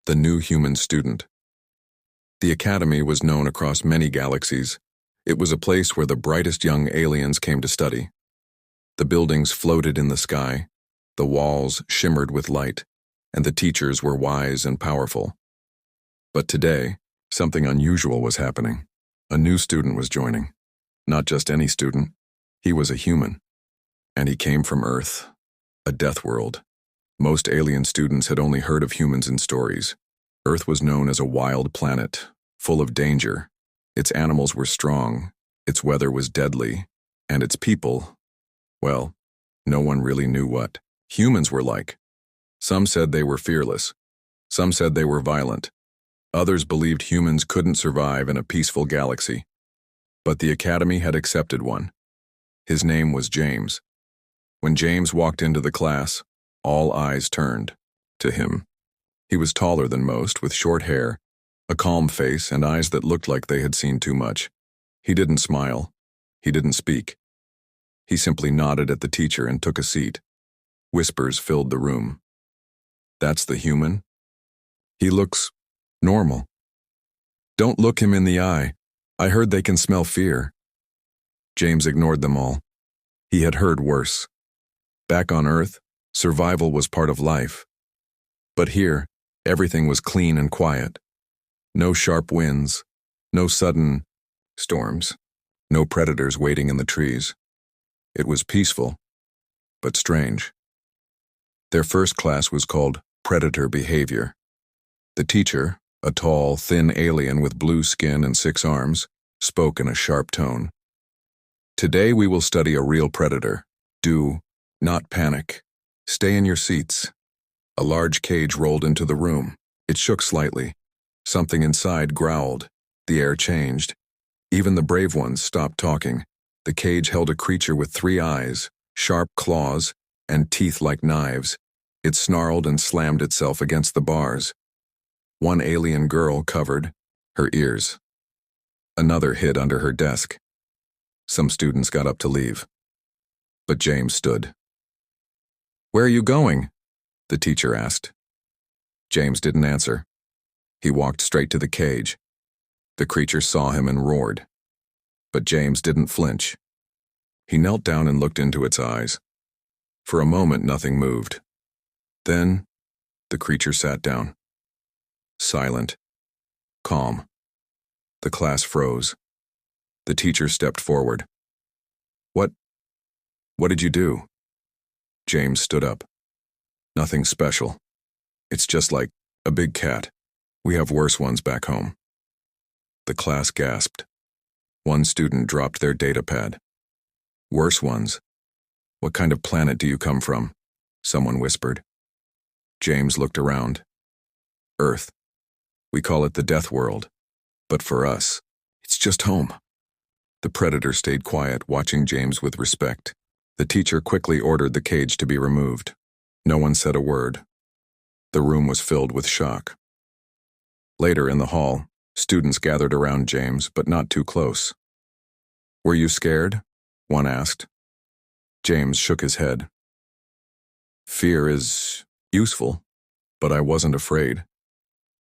The new human student. The Academy was known across many galaxies. It was a place where the brightest young aliens came to study. The buildings floated in the sky, the walls shimmered with light, and the teachers were wise and powerful. But today, something unusual was happening. A new student was joining. Not just any student. He was a human. And he came from Earth, a death world. Most alien students had only heard of humans in stories. Earth was known as a wild planet, full of danger. Its animals were strong, its weather was deadly, and its people, well, no one really knew what humans were like. Some said they were fearless. Some said they were violent. Others believed humans couldn't survive in a peaceful galaxy. But the Academy had accepted one. His name was James. When James walked into the class, all eyes turned to him. He was taller than most, with short hair, a calm face, and eyes that looked like they had seen too much. He didn't smile. He didn't speak. He simply nodded at the teacher and took a seat. Whispers filled the room. "That's the human? He looks normal. Don't look him in the eye. I heard they can smell fear." James ignored them all. He had heard worse. Back on Earth, survival was part of life. But here, everything was clean and quiet. No sharp winds, no sudden storms, no predators waiting in the trees. It was peaceful, but strange. Their first class was called Predator Behavior. The teacher, a tall, thin alien with blue skin and 6 arms, spoke in a sharp tone. "Today we will study a real predator. Do not panic. Stay in your seats." A large cage rolled into the room. It shook slightly. Something inside growled. The air changed. Even the brave ones stopped talking. The cage held a creature with 3 eyes, sharp claws, and teeth like knives. It snarled and slammed itself against the bars. One alien girl covered her ears. Another hid under her desk. Some students got up to leave. But James stood. "Where are you going?" the teacher asked. James didn't answer. He walked straight to the cage. The creature saw him and roared. But James didn't flinch. He knelt down and looked into its eyes. For a moment, nothing moved. Then, the creature sat down. Silent. Calm. The class froze. The teacher stepped forward. What did you do?" James stood up. "Nothing special. It's just like a big cat. We have worse ones back home." The class gasped. One student dropped their datapad. "Worse ones? What kind of planet do you come from?" someone whispered. James looked around. "Earth. We call it the Death World. But for us, it's just home." The predator stayed quiet, watching James with respect. The teacher quickly ordered the cage to be removed. No one said a word. The room was filled with shock. Later in the hall, students gathered around James, but not too close. "Were you scared?" one asked. James shook his head. "Fear is useful, but I wasn't afraid."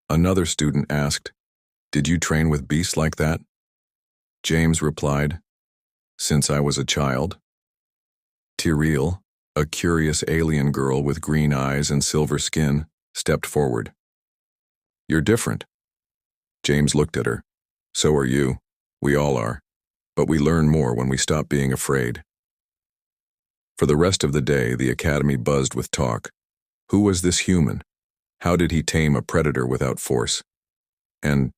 Another student asked, "Did you train with beasts like that?" James replied, "Since I was a child." Tyrell, a curious alien girl with green eyes and silver skin, stepped forward. "You're different." James looked at her. "So are you. We all are. But we learn more when we stop being afraid." For the rest of the day, the Academy buzzed with talk. Who was this human? How did he tame a predator without force? And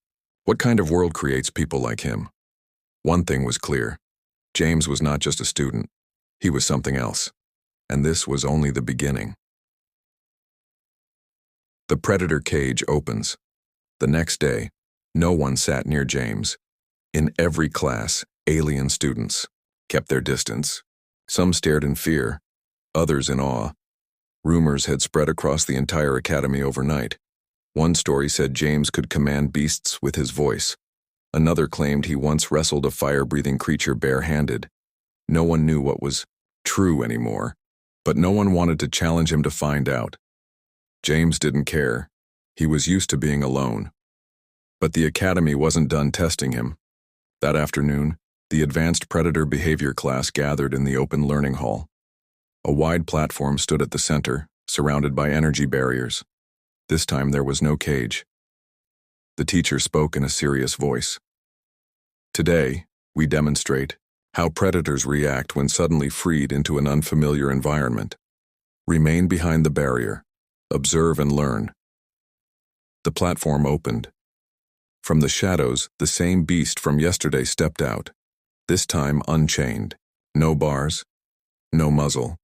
what kind of world creates people like him? One thing was clear. James was not just a student. He was something else. And this was only the beginning. The predator cage opens. The next day, no one sat near James. In every class, alien students kept their distance. Some stared in fear, others in awe. Rumors had spread across the entire Academy overnight. One story said James could command beasts with his voice. Another claimed he once wrestled a fire-breathing creature bare-handed. No one knew what was true anymore, but no one wanted to challenge him to find out. James didn't care. He was used to being alone. But the academy wasn't done testing him. That afternoon, the advanced predator behavior class gathered in the open learning hall. A wide platform stood at the center, surrounded by energy barriers. This time there was no cage. The teacher spoke in a serious voice. Today, we demonstrate how predators react when suddenly freed into an unfamiliar environment. Remain behind the barrier. Observe and learn. The platform opened. From the shadows, the same beast from yesterday stepped out, this time unchained. No bars, no muzzle.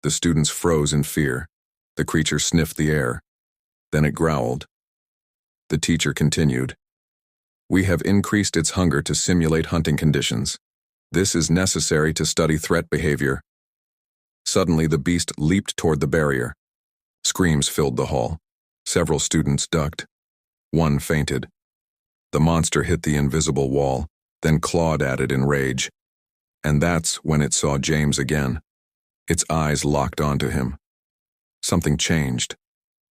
The students froze in fear. The creature sniffed the air. Then it growled. The teacher continued. We have increased its hunger to simulate hunting conditions. This is necessary to study threat behavior. Suddenly, the beast leaped toward the barrier. Screams filled the hall. Several students ducked. One fainted. The monster hit the invisible wall, then clawed at it in rage. And that's when it saw James again. Its eyes locked onto him. Something changed.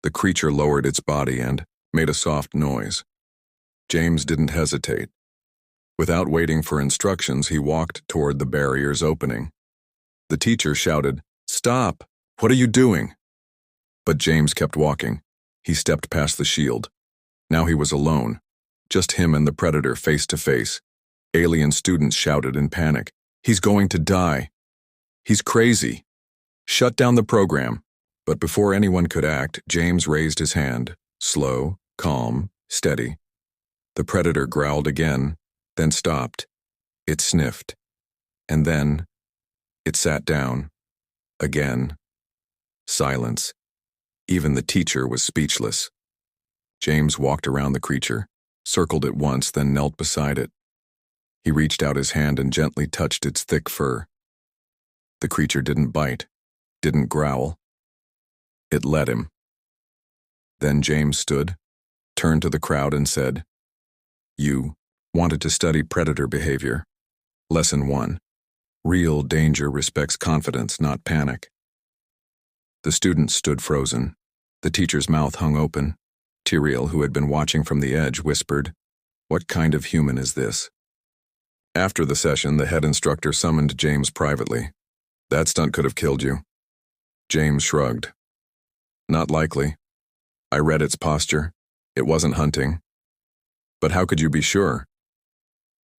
The creature lowered its body and made a soft noise. James didn't hesitate. Without waiting for instructions, he walked toward the barrier's opening. The teacher shouted, "Stop! What are you doing?" But James kept walking. He stepped past the shield. Now he was alone. Just him and the predator face to face. Alien students shouted in panic, "He's going to die. He's crazy. Shut down the program." But before anyone could act, James raised his hand. Slow, calm, steady. The predator growled again, then stopped. It sniffed. And then it sat down. Again. Silence. Even the teacher was speechless. James walked around the creature, circled it once, then knelt beside it. He reached out his hand and gently touched its thick fur. The creature didn't bite, didn't growl. It let him. Then James stood, turned to the crowd and said, "You wanted to study predator behavior. Lesson 1. Real danger respects confidence, not panic." The students stood frozen. The teacher's mouth hung open. Tyrael, who had been watching from the edge, whispered, "What kind of human is this?" After the session, the head instructor summoned James privately. "That stunt could have killed you." James shrugged. "Not likely. I read its posture. It wasn't hunting." "But how could you be sure?"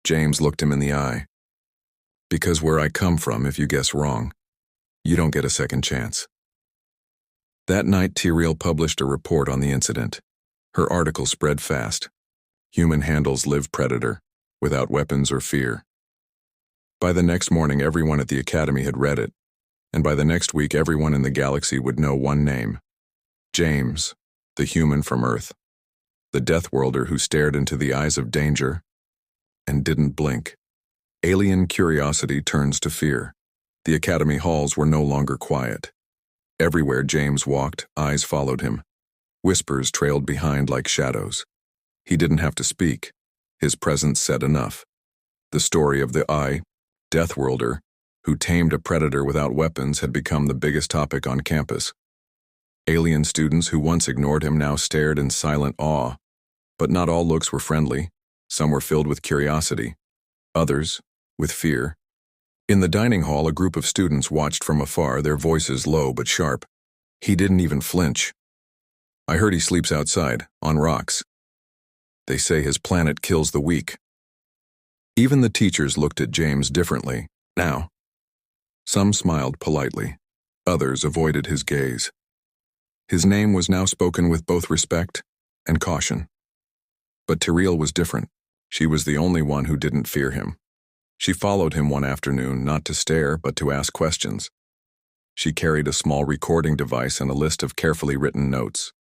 James looked him in the eye. "Because where I come from, if you guess wrong, you don't get a second chance." That night, Tyrael published a report on the incident. Her article spread fast. Human handles live predator, without weapons or fear. By the next morning, everyone at the academy had read it, and by the next week, everyone in the galaxy would know one name: James, the human from Earth, the Deathworlder who stared into the eyes of danger and didn't blink. Alien curiosity turns to fear. The academy halls were no longer quiet. Everywhere James walked, eyes followed him. Whispers trailed behind like shadows. He didn't have to speak. His presence said enough. The story of the Deathworlder, who tamed a predator without weapons, had become the biggest topic on campus. Alien students who once ignored him now stared in silent awe. But not all looks were friendly. Some were filled with curiosity. Others, with fear. In the dining hall, a group of students watched from afar, their voices low but sharp. He didn't even flinch. "I heard he sleeps outside, on rocks. They say his planet kills the weak." Even the teachers looked at James differently, now. Some smiled politely. Others avoided his gaze. His name was now spoken with both respect and caution. But Tyrael was different. She was the only one who didn't fear him. She followed him one afternoon, not to stare, but to ask questions. She carried a small recording device and a list of carefully written notes.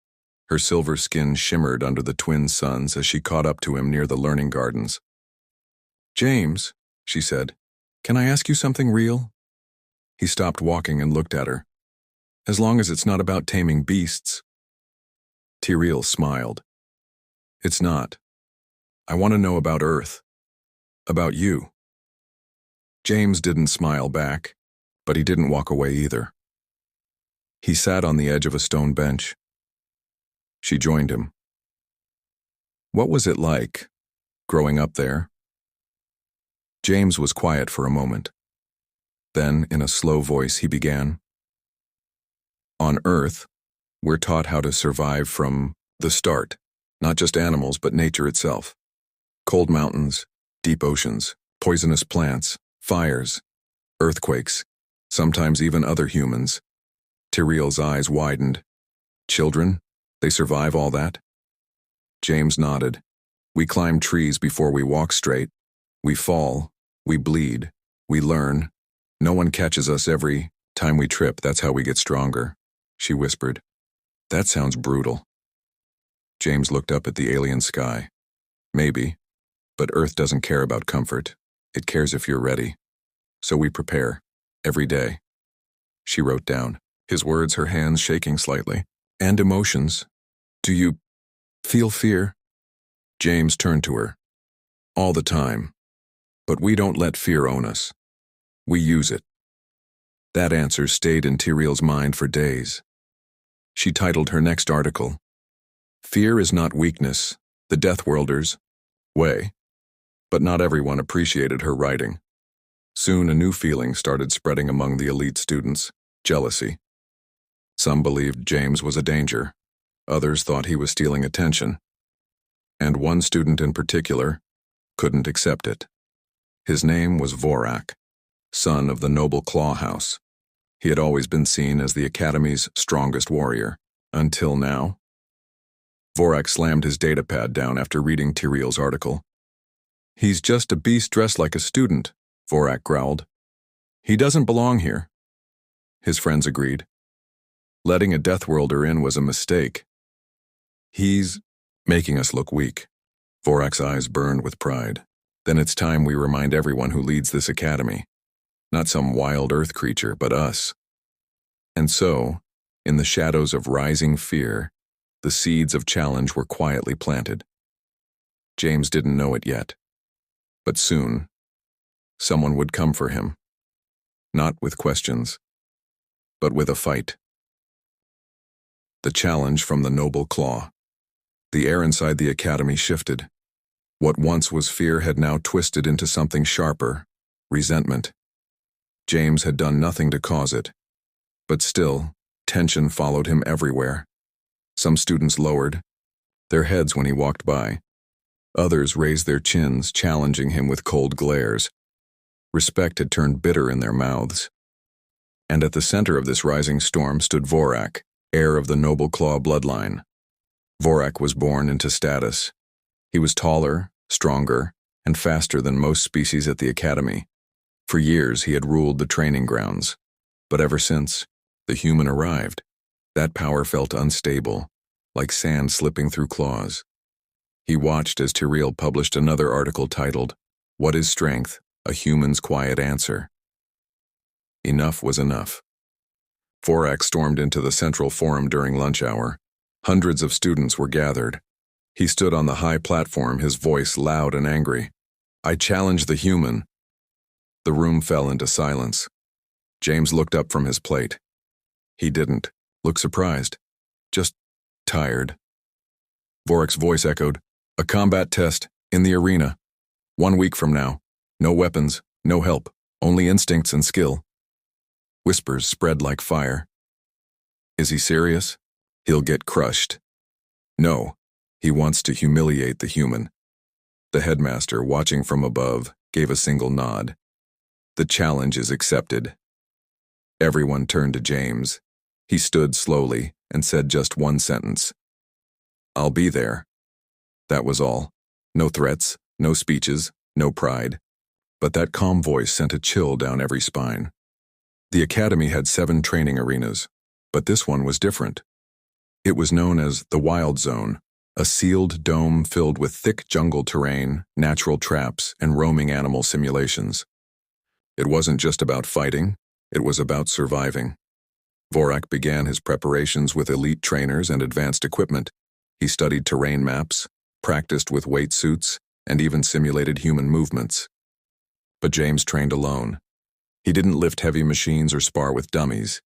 Her silver skin shimmered under the twin suns as she caught up to him near the learning gardens. "James," she said, "can I ask you something real?" He stopped walking and looked at her. "As long as it's not about taming beasts." Tyrael smiled. "It's not. I want to know about Earth. About you." James didn't smile back, but he didn't walk away either. He sat on the edge of a stone bench. She joined him. What was it like, growing up there? James was quiet for a moment. Then, in a slow voice, he began. On Earth, we're taught how to survive from the start, not just animals, but nature itself. Cold mountains, deep oceans, poisonous plants, fires, earthquakes, sometimes even other humans. Tyriel's eyes widened. Children, they survive all that? James nodded. We climb trees before we walk straight. We fall, we bleed, we learn. No one catches us every time we trip. That's how we get stronger, she whispered. That sounds brutal. James looked up at the alien sky. Maybe, but Earth doesn't care about comfort. It cares if you're ready. So we prepare, every day. She wrote down, his words, her hands shaking slightly. And emotions. Do you feel fear? James turned to her. All the time. But we don't let fear own us. We use it. That answer stayed in Tyriel's mind for days. She titled her next article, Fear is Not Weakness, the Deathworlder's Way. But not everyone appreciated her writing. Soon a new feeling started spreading among the elite students, jealousy. Some believed James was a danger. Others thought he was stealing attention. And one student in particular couldn't accept it. His name was Vorak, son of the noble Claw House. He had always been seen as the Academy's strongest warrior, until now. Vorak slammed his datapad down after reading Tyriel's article. He's just a beast dressed like a student, Vorak growled. He doesn't belong here. His friends agreed. Letting a Deathworlder in was a mistake. He's making us look weak. Vorak's eyes burned with pride. Then it's time we remind everyone who leads this academy. Not some wild earth creature, but us. And so, in the shadows of rising fear, the seeds of challenge were quietly planted. James didn't know it yet. But soon, someone would come for him. Not with questions, but with a fight. The challenge from the noble Claw. The air inside the academy shifted. What once was fear had now twisted into something sharper, resentment. James had done nothing to cause it. But still, tension followed him everywhere. Some students lowered their heads when he walked by. Others raised their chins, challenging him with cold glares. Respect had turned bitter in their mouths. And at the center of this rising storm stood Vorak, heir of the noble Claw bloodline. Vorak was born into status. He was taller, stronger, and faster than most species at the academy. For years he had ruled the training grounds. But ever since the human arrived, that power felt unstable, like sand slipping through claws. He watched as Tyriel published another article titled, What is Strength? A Human's Quiet Answer. Enough was enough. Vorak stormed into the central forum during lunch hour. Hundreds of students were gathered. He stood on the high platform, his voice loud and angry. I challenge the human. The room fell into silence. James looked up from his plate. He didn't look surprised, just tired. Vorak's voice echoed, a combat test, in the arena. 1 week from now. No weapons, no help, only instincts and skill. Whispers spread like fire. Is he serious? He'll get crushed. No, he wants to humiliate the human. The headmaster, watching from above, gave a single nod. The challenge is accepted. Everyone turned to James. He stood slowly and said just one sentence. I'll be there. That was all. No threats, no speeches, no pride. But that calm voice sent a chill down every spine. The academy had 7 training arenas, but this one was different. It was known as the Wild Zone, a sealed dome filled with thick jungle terrain, natural traps, and roaming animal simulations. It wasn't just about fighting, it was about surviving. Vorak began his preparations with elite trainers and advanced equipment. He studied terrain maps, practiced with weight suits, and even simulated human movements. But James trained alone. He didn't lift heavy machines or spar with dummies.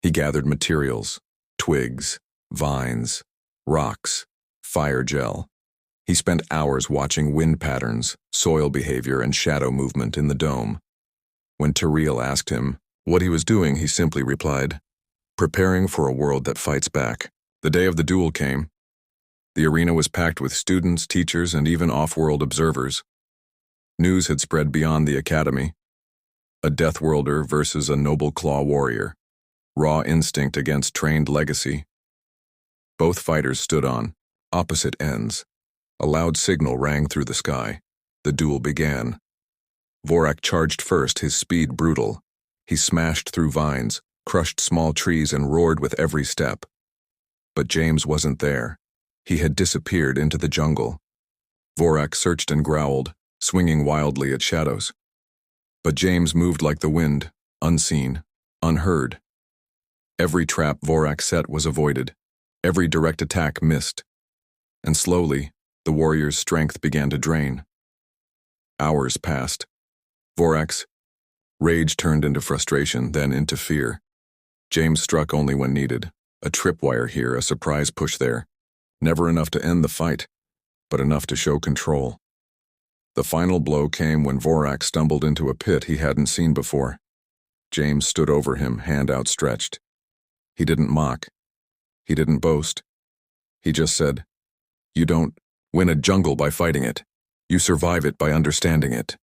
He gathered materials, twigs, vines, rocks, fire gel. He spent hours watching wind patterns, soil behavior, and shadow movement in the dome. When Tariel asked him what he was doing, he simply replied, "Preparing for a world that fights back." The day of the duel came. The arena was packed with students, teachers, and even off-world observers. News had spread beyond the academy. A Deathworlder versus a noble claw warrior. Raw instinct against trained legacy. Both fighters stood on opposite ends. A loud signal rang through the sky. The duel began. Vorak charged first, his speed brutal. He smashed through vines, crushed small trees, and roared with every step. But James wasn't there. He had disappeared into the jungle. Vorak searched and growled, swinging wildly at shadows. But James moved like the wind, unseen, unheard. Every trap Vorak set was avoided. Every direct attack missed. And slowly, the warrior's strength began to drain. Hours passed. Vorak's rage turned into frustration, then into fear. James struck only when needed. A tripwire here, a surprise push there. Never enough to end the fight, but enough to show control. The final blow came when Vorak stumbled into a pit he hadn't seen before. James stood over him, hand outstretched. He didn't mock. He didn't boast. He just said, "You don't win a jungle by fighting it. You survive it by understanding it."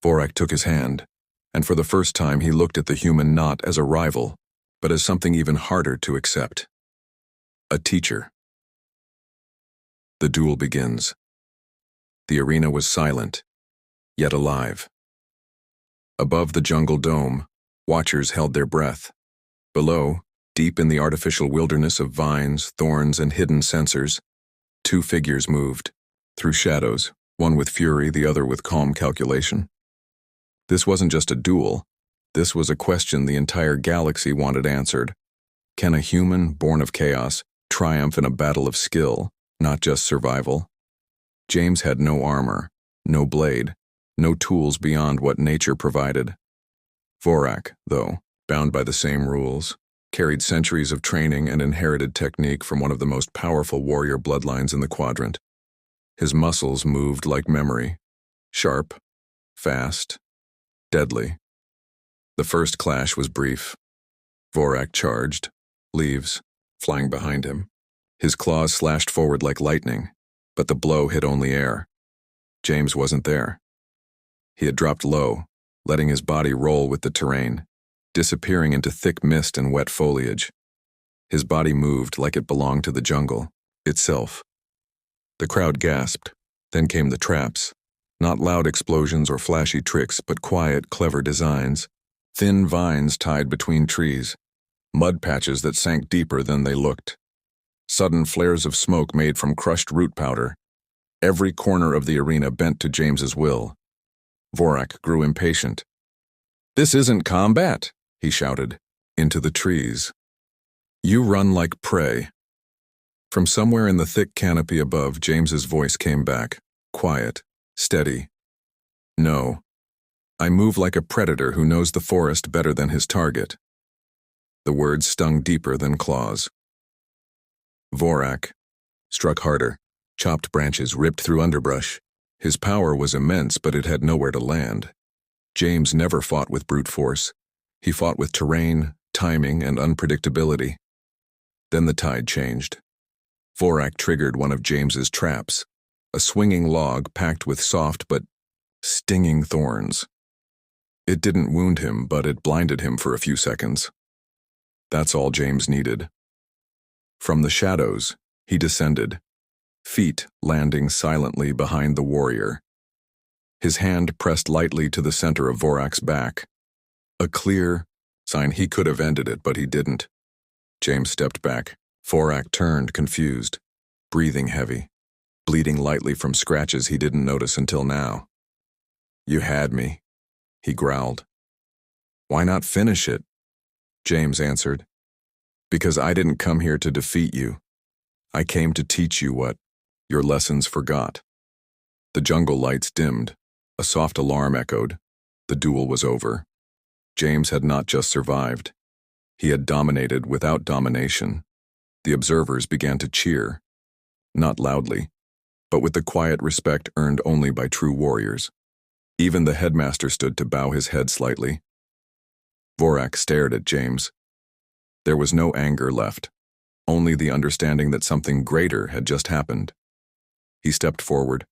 Vorak took his hand, and for the first time he looked at the human not as a rival, but as something even harder to accept. A teacher. The duel begins. The arena was silent, yet alive. Above the jungle dome, watchers held their breath. Below, deep in the artificial wilderness of vines, thorns, and hidden sensors, two figures moved, through shadows, one with fury, the other with calm calculation. This wasn't just a duel. This was a question the entire galaxy wanted answered. Can a human, born of chaos, triumph in a battle of skill, not just survival? James had no armor, no blade, no tools beyond what nature provided. Vorak, though, bound by the same rules, carried centuries of training and inherited technique from one of the most powerful warrior bloodlines in the quadrant. His muscles moved like memory, sharp, fast, deadly. The first clash was brief. Vorak charged, leaves flying behind him. His claws slashed forward like lightning, but the blow hit only air. James wasn't there. He had dropped low, letting his body roll with the terrain, disappearing into thick mist and wet foliage. His body moved like it belonged to the jungle, itself. The crowd gasped. Then came the traps. Not loud explosions or flashy tricks, but quiet, clever designs. Thin vines tied between trees. Mud patches that sank deeper than they looked. Sudden flares of smoke made from crushed root powder. Every corner of the arena bent to James's will. Vorak grew impatient. "This isn't combat," he shouted, into the trees. "You run like prey." From somewhere in the thick canopy above, James's voice came back, quiet, steady. "No. I move like a predator who knows the forest better than his target." The words stung deeper than claws. Vorak struck harder. Chopped branches ripped through underbrush. His power was immense, but it had nowhere to land. James never fought with brute force. He fought with terrain, timing, and unpredictability. Then the tide changed. Vorak triggered one of James's traps, a swinging log packed with soft but stinging thorns. It didn't wound him, but it blinded him for a few seconds. That's all James needed. From the shadows, he descended, feet landing silently behind the warrior. His hand pressed lightly to the center of Vorak's back. A clear sign he could have ended it, but he didn't. James stepped back. Vorak turned, confused, breathing heavy, bleeding lightly from scratches he didn't notice until now. "You had me," he growled. "Why not finish it?" James answered. "Because I didn't come here to defeat you. I came to teach you what your lessons forgot." The jungle lights dimmed. A soft alarm echoed. The duel was over. James had not just survived. He had dominated without domination. The observers began to cheer, not loudly, but with the quiet respect earned only by true warriors. Even the headmaster stood to bow his head slightly. Vorak stared at James. There was no anger left, only the understanding that something greater had just happened. He stepped forward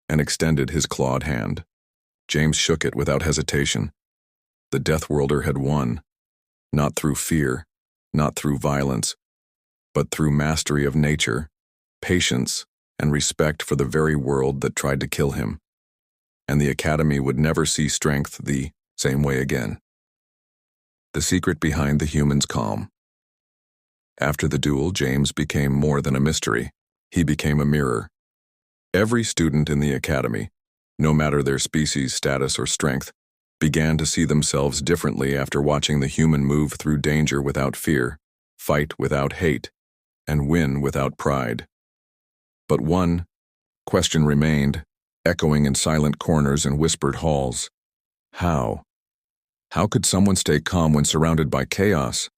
and extended his clawed hand. James shook it without hesitation. The Deathworlder had won, not through fear, not through violence, but through mastery of nature, patience, and respect for the very world that tried to kill him. And the Academy would never see strength the same way again. The secret behind the human's calm. After the duel, James became more than a mystery. He became a mirror. Every student in the Academy, no matter their species, status, or strength, began to see themselves differently after watching the human move through danger without fear, fight without hate, and win without pride. But one question remained, echoing in silent corners and whispered halls. How? How could someone stay calm when surrounded by chaos?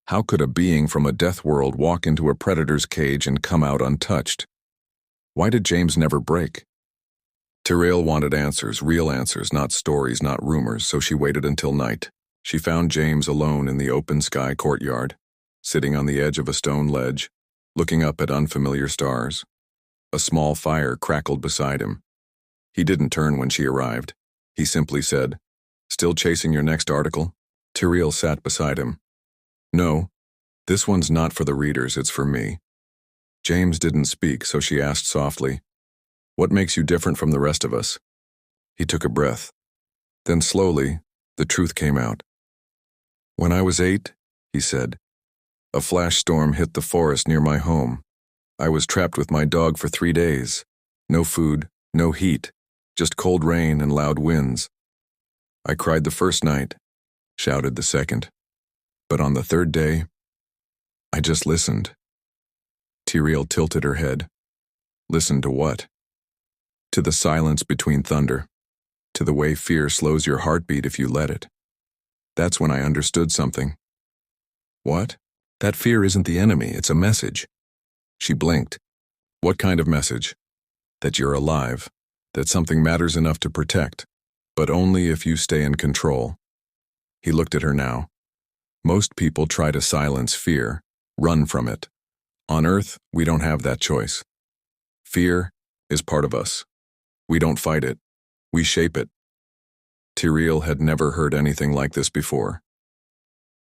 How could a being from a death world walk into a predator's cage and come out untouched? Why did James never break? Tyrell wanted answers, real answers, not stories, not rumors, so she waited until night. She found James alone in the open sky courtyard, sitting on the edge of a stone ledge, looking up at unfamiliar stars. A small fire crackled beside him. He didn't turn when she arrived. He simply said, "Still chasing your next article?" Tyrell sat beside him. "No, this one's not for the readers, it's for me." James didn't speak, so she asked softly, "What makes you different from the rest of us?" He took a breath. Then slowly, the truth came out. "When I was 8, he said, a flash storm hit the forest near my home. I was trapped with my dog for 3 days. No food, no heat, just cold rain and loud winds. I cried the first night, shouted the second. But on the third day, I just listened." Tyrell tilted her head. "Listen to what?" "To the silence between thunder. To the way fear slows your heartbeat if you let it. That's when I understood something." "What?" "That fear isn't the enemy, it's a message." She blinked. "What kind of message?" "That you're alive, that something matters enough to protect, but only if you stay in control." He looked at her now. "Most people try to silence fear, run from it. On Earth, we don't have that choice. Fear is part of us. We don't fight it, we shape it." Tyrell had never heard anything like this before.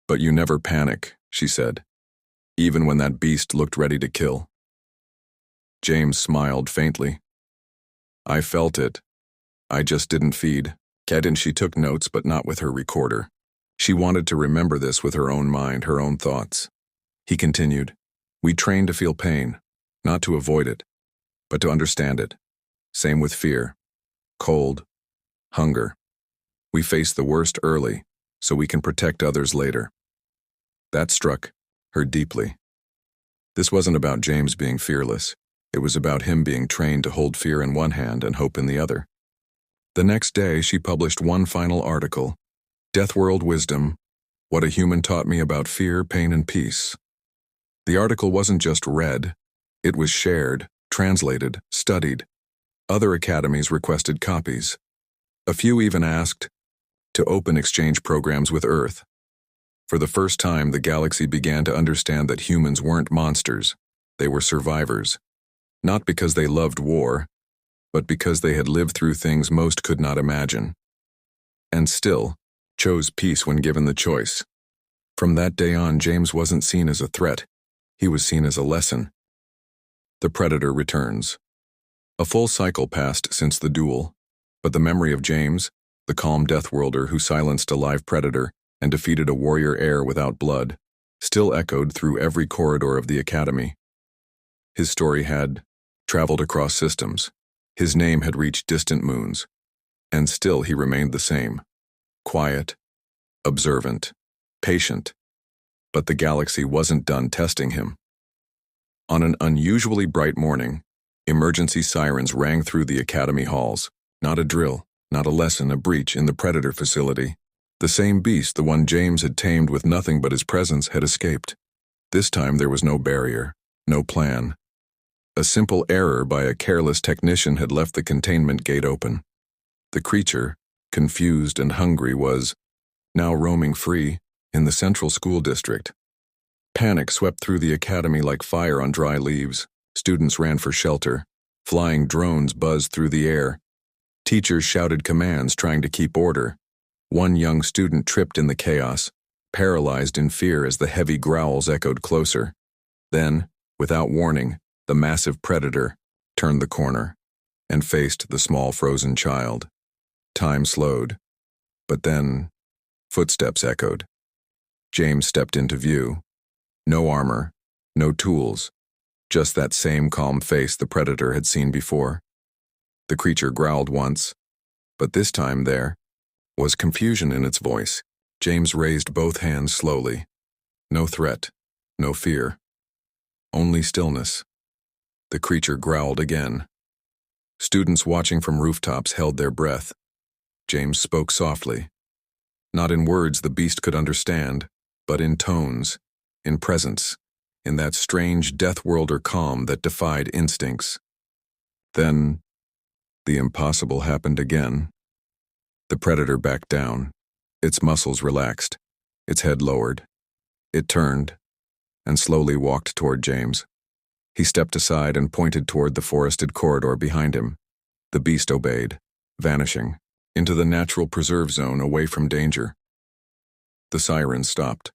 "But you never panic," she said, "even when that beast looked ready to kill." James smiled faintly. "I felt it. I just didn't feed." And she took notes, but not with her recorder. She wanted to remember this with her own mind, her own thoughts. He continued, "We train to feel pain, not to avoid it, but to understand it. Same with fear, cold, hunger. We face the worst early, so we can protect others later." That struck her deeply. This wasn't about James being fearless. It was about him being trained to hold fear in one hand and hope in the other. The next day, she published one final article, Deathworld Wisdom, What a Human Taught Me About Fear, Pain, and Peace. The article wasn't just read, it was shared, translated, studied. Other academies requested copies. A few even asked to open exchange programs with Earth. For the first time, the galaxy began to understand that humans weren't monsters, they were survivors. Not because they loved war, but because they had lived through things most could not imagine. And still, chose peace when given the choice. From that day on, James wasn't seen as a threat. He was seen as a lesson. The Predator returns. A full cycle passed since the duel, but the memory of James, the calm Deathworlder who silenced a live predator and defeated a warrior heir without blood, still echoed through every corridor of the Academy. His story had traveled across systems. His name had reached distant moons, and still he remained the same. Quiet, observant, patient. But the galaxy wasn't done testing him. On an unusually bright morning, emergency sirens rang through the Academy halls. Not a drill, not a lesson, a breach in the Predator facility. The same beast, the one James had tamed with nothing but his presence, had escaped. This time there was no barrier, no plan. A simple error by a careless technician had left the containment gate open. The creature, confused and hungry, was now roaming free in the central school district. Panic swept through the academy like fire on dry leaves. Students ran for shelter. Flying drones buzzed through the air. Teachers shouted commands, trying to keep order. One young student tripped in the chaos, paralyzed in fear as the heavy growls echoed closer. Then, without warning, the massive predator turned the corner and faced the small frozen child. Time slowed, but then footsteps echoed. James stepped into view. No armor, no tools, just that same calm face the predator had seen before. The creature growled once, but this time there was confusion in its voice. James raised both hands slowly. No threat, no fear, only stillness. The creature growled again. Students watching from rooftops held their breath. James spoke softly. Not in words the beast could understand, but in tones, in presence, in that strange Deathworlder calm that defied instincts. Then, the impossible happened again. The predator backed down. Its muscles relaxed, its head lowered. It turned, and slowly walked toward James. He stepped aside and pointed toward the forested corridor behind him. The beast obeyed, vanishing into the natural preserve zone away from danger. The sirens stopped.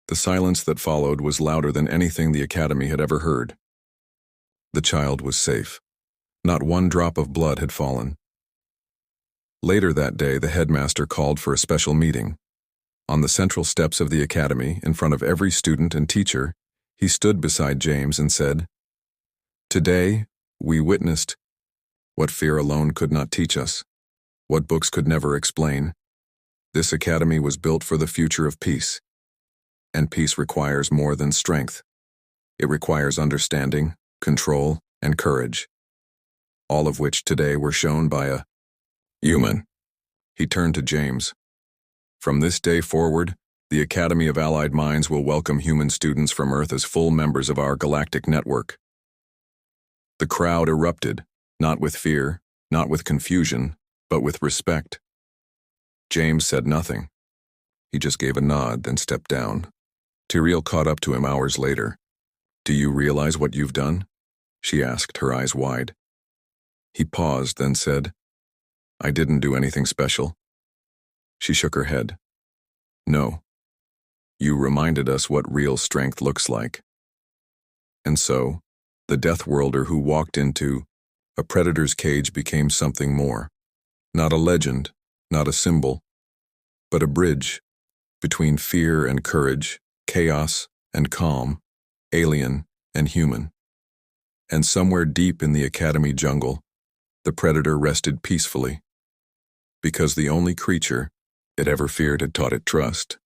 The silence that followed was louder than anything the academy had ever heard. The child was safe. Not one drop of blood had fallen. Later that day, the headmaster called for a special meeting. On the central steps of the academy, in front of every student and teacher, he stood beside James and said, "Today, we witnessed what fear alone could not teach us, what books could never explain. This academy was built for the future of peace. And peace requires more than strength. It requires understanding, control, and courage. All of which today were shown by a human." He turned to James. "From this day forward, the Academy of Allied Minds will welcome human students from Earth as full members of our galactic network." The crowd erupted, not with fear, not with confusion, but with respect. James said nothing. He just gave a nod, then stepped down. Tyrael caught up to him hours later. "Do you realize what you've done?" she asked, her eyes wide. He paused, then said, "I didn't do anything special." She shook her head. "No. You reminded us what real strength looks like." And so, the Deathworlder who walked into a predator's cage became something more. Not a legend, not a symbol, but a bridge between fear and courage, chaos and calm, alien and human. And somewhere deep in the academy jungle, the predator rested peacefully, because the only creature it ever feared had taught it trust.